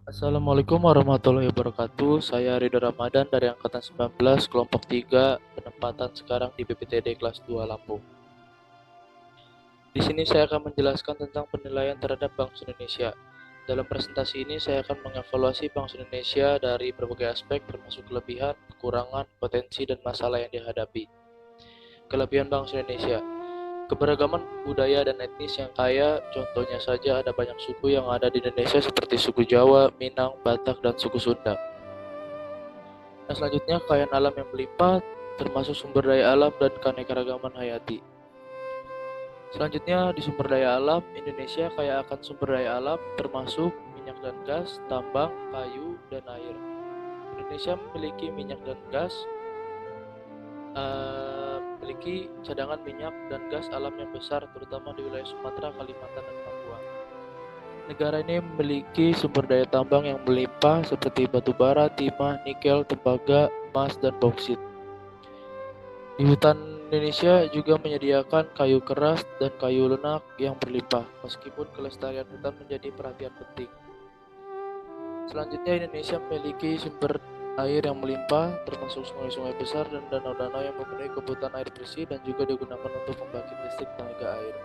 Assalamualaikum warahmatullahi wabarakatuh. Saya Ridho Ramadan dari Angkatan 19, kelompok 3, penempatan sekarang di BPTD kelas 2 Lampung. Di sini saya akan menjelaskan tentang penilaian terhadap Bank Indonesia. Dalam presentasi ini saya akan mengevaluasi Bank Indonesia dari berbagai aspek termasuk kelebihan, kekurangan, potensi, dan masalah yang dihadapi. Kelebihan Bank Indonesia: keberagaman budaya dan etnis yang kaya, contohnya saja ada banyak suku yang ada di Indonesia seperti suku Jawa, Minang, Batak, dan suku Sunda. Nah, selanjutnya kekayaan alam yang melimpah, termasuk sumber daya alam dan keanekaragaman hayati. Selanjutnya di sumber daya alam, Indonesia kaya akan sumber daya alam termasuk minyak dan gas, tambang, kayu, dan air. Indonesia memiliki minyak dan gas, memiliki cadangan minyak dan gas alam yang besar terutama di wilayah Sumatera, Kalimantan, dan Papua. Negara ini memiliki sumber daya tambang yang melimpah seperti batu bara, timah, nikel, tembaga, emas, dan bauksit. Di hutan Indonesia juga menyediakan kayu keras dan kayu lunak yang berlimpah, meskipun kelestarian hutan menjadi perhatian penting. Selanjutnya, Indonesia memiliki sumber air yang melimpah, termasuk sungai-sungai besar dan danau-danau yang memenuhi kebutuhan air bersih dan juga digunakan untuk membangkit listrik tenaga air.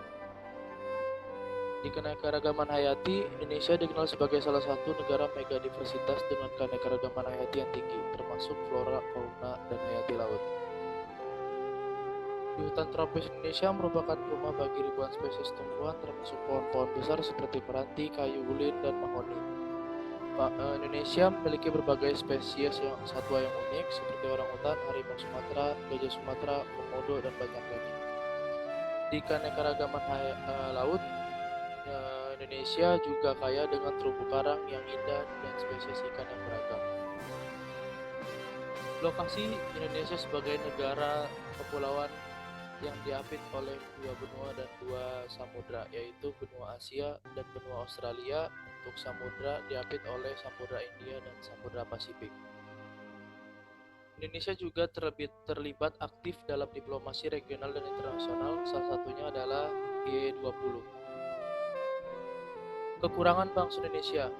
Di keanekaragaman hayati, Indonesia dikenal sebagai salah satu negara megadiversitas dengan keanekaragaman hayati yang tinggi, termasuk flora, fauna, dan hayati laut. Di hutan tropis Indonesia merupakan rumah bagi ribuan spesies tumbuhan termasuk pohon-pohon besar seperti meranti, kayu ulin, dan mahoni. Indonesia memiliki berbagai spesies satwa yang unik seperti orangutan, harimau Sumatera, gajah Sumatera, komodo, dan banyak lagi. Di keanekaragaman laut, Indonesia juga kaya dengan terumbu karang yang indah dan spesies ikan yang beragam. Lokasi Indonesia sebagai negara kepulauan yang diapit oleh dua benua dan dua samudra, yaitu benua Asia dan benua Australia. Untuk samudra diapit oleh Samudra India dan Samudra Pasifik. Indonesia juga terlibat aktif dalam diplomasi regional dan internasional, salah satunya adalah G20. Kekurangan Bank Indonesia: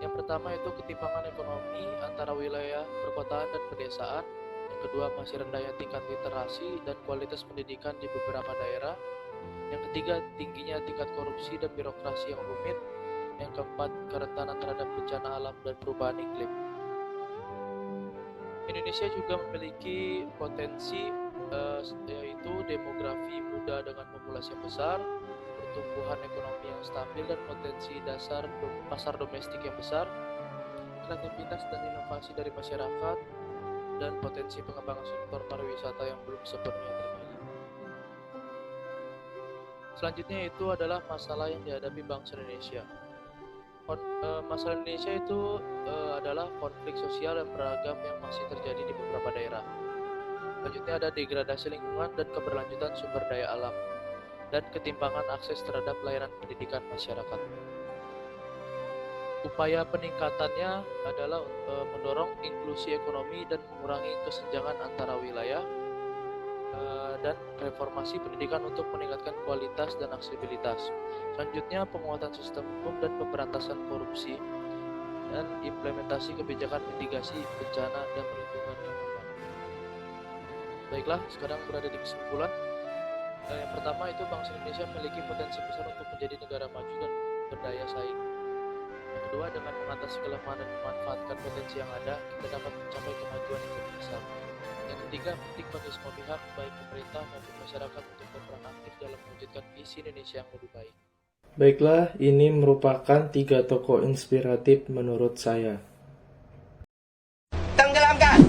yang pertama itu ketimpangan ekonomi antara wilayah perkotaan dan pedesaan. Yang kedua, masih rendahnya tingkat literasi dan kualitas pendidikan di beberapa daerah. Yang ketiga, tingginya tingkat korupsi dan birokrasi yang rumit. Yang keempat, kerentanan terhadap bencana alam dan perubahan iklim. Indonesia juga memiliki potensi yaitu demografi muda dengan populasi yang besar, pertumbuhan ekonomi yang stabil dan potensi dasar pasar domestik yang besar, kreativitas dan inovasi dari masyarakat, dan potensi pengembangan sektor pariwisata yang belum sepenuhnya tergali. Selanjutnya itu adalah masalah yang dihadapi bangsa Indonesia. Masalah Indonesia itu adalah konflik sosial yang beragam yang masih terjadi di beberapa daerah. Selanjutnya ada degradasi lingkungan dan keberlanjutan sumber daya alam, dan ketimpangan akses terhadap layanan pendidikan masyarakat. Upaya peningkatannya adalah mendorong inklusi ekonomi dan mengurangi kesenjangan antara wilayah, dan reformasi pendidikan untuk meningkatkan kualitas dan aksesibilitas. Selanjutnya, penguatan sistem hukum dan pemberantasan korupsi, dan implementasi kebijakan mitigasi bencana dan perlindungan lingkungan. Baiklah, sekarang berada di kesimpulan. Yang pertama itu bangsa Indonesia memiliki potensi besar untuk menjadi negara maju dan berdaya saing. Yang kedua, dengan mengatasi kelemahan dan memanfaatkan potensi yang ada, kita dapat mencapai kemajuan yang lebih besar. Yang ketiga, penting bagi semua pihak, baik pemerintah maupun masyarakat, untuk berperan aktif dalam mewujudkan visi Indonesia yang lebih baik. Baiklah, ini merupakan 3 tokoh inspiratif menurut saya. Tenggelamkan!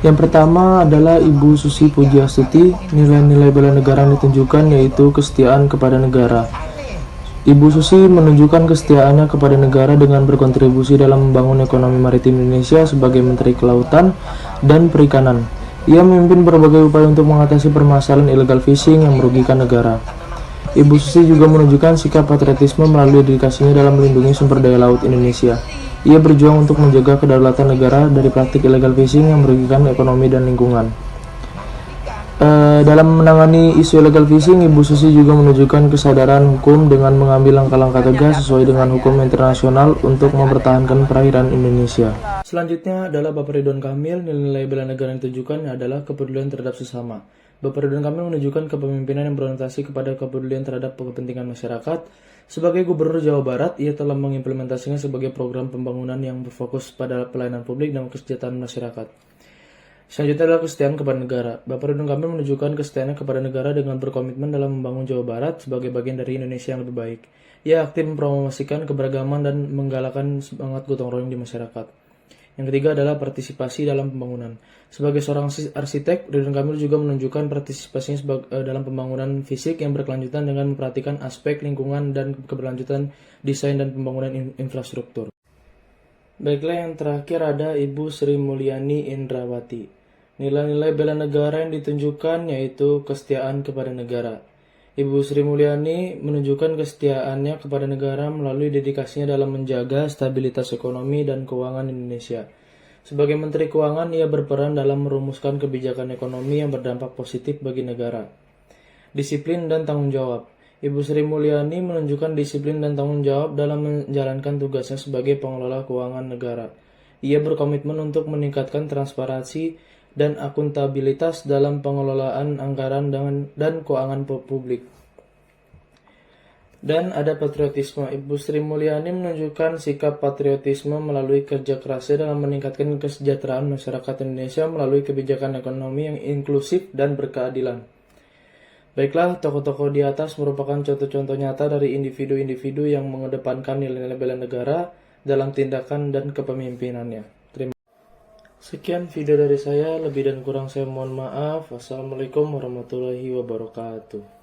Yang pertama adalah Ibu Susi Pujiastuti. Nilai-nilai bela negara yang ditunjukkan yaitu kesetiaan kepada negara. Ibu Susi menunjukkan kesetiaannya kepada negara dengan berkontribusi dalam membangun ekonomi maritim Indonesia sebagai Menteri Kelautan dan Perikanan. Ia memimpin berbagai upaya untuk mengatasi permasalahan illegal fishing yang merugikan negara. Ibu Susi juga menunjukkan sikap patriotisme melalui dedikasinya dalam melindungi sumber daya laut Indonesia. Ia berjuang untuk menjaga kedaulatan negara dari praktik illegal fishing yang merugikan ekonomi dan lingkungan. Dalam menangani isu illegal fishing, Ibu Susi juga menunjukkan kesadaran hukum dengan mengambil langkah-langkah tegas sesuai dengan hukum internasional untuk mempertahankan perairan Indonesia. Selanjutnya adalah Bapak Ridwan Kamil. Nilai bela negara yang ditunjukkan adalah kepedulian terhadap sesama. Bapak Ridwan Kamil menunjukkan kepemimpinan yang berorientasi kepada kepedulian terhadap kepentingan masyarakat. Sebagai Gubernur Jawa Barat, ia telah mengimplementasikan sebagai program pembangunan yang berfokus pada pelayanan publik dan kesejahteraan masyarakat. Selanjutnya adalah kesetiaan kepada negara. Bapak Ridwan Kamil menunjukkan kesetiaannya kepada negara dengan berkomitmen dalam membangun Jawa Barat sebagai bagian dari Indonesia yang lebih baik. Ia aktif mempromosikan keberagaman dan menggalakkan semangat gotong royong di masyarakat. Yang ketiga adalah partisipasi dalam pembangunan. Sebagai seorang arsitek, Ridwan Kamil juga menunjukkan partisipasinya dalam pembangunan fisik yang berkelanjutan dengan memperhatikan aspek lingkungan dan keberlanjutan desain dan pembangunan infrastruktur. Baiklah, yang terakhir ada Ibu Sri Mulyani Indrawati. Nilai-nilai bela negara yang ditunjukkan yaitu kesetiaan kepada negara. Ibu Sri Mulyani menunjukkan kesetiaannya kepada negara melalui dedikasinya dalam menjaga stabilitas ekonomi dan keuangan Indonesia. Sebagai Menteri Keuangan, ia berperan dalam merumuskan kebijakan ekonomi yang berdampak positif bagi negara. Disiplin dan tanggung jawab. Ibu Sri Mulyani menunjukkan disiplin dan tanggung jawab dalam menjalankan tugasnya sebagai pengelola keuangan negara. Ia berkomitmen untuk meningkatkan transparansi dan akuntabilitas dalam pengelolaan anggaran dan keuangan publik. Dan ada patriotisme. Ibu Sri Mulyani menunjukkan sikap patriotisme melalui kerja kerasnya dalam meningkatkan kesejahteraan masyarakat Indonesia melalui kebijakan ekonomi yang inklusif dan berkeadilan. Baiklah, tokoh-tokoh di atas merupakan contoh-contoh nyata dari individu-individu yang mengedepankan nilai-nilai bela negara dalam tindakan dan kepemimpinannya. Sekian video dari saya, lebih dan kurang saya mohon maaf. Wassalamualaikum warahmatullahi wabarakatuh.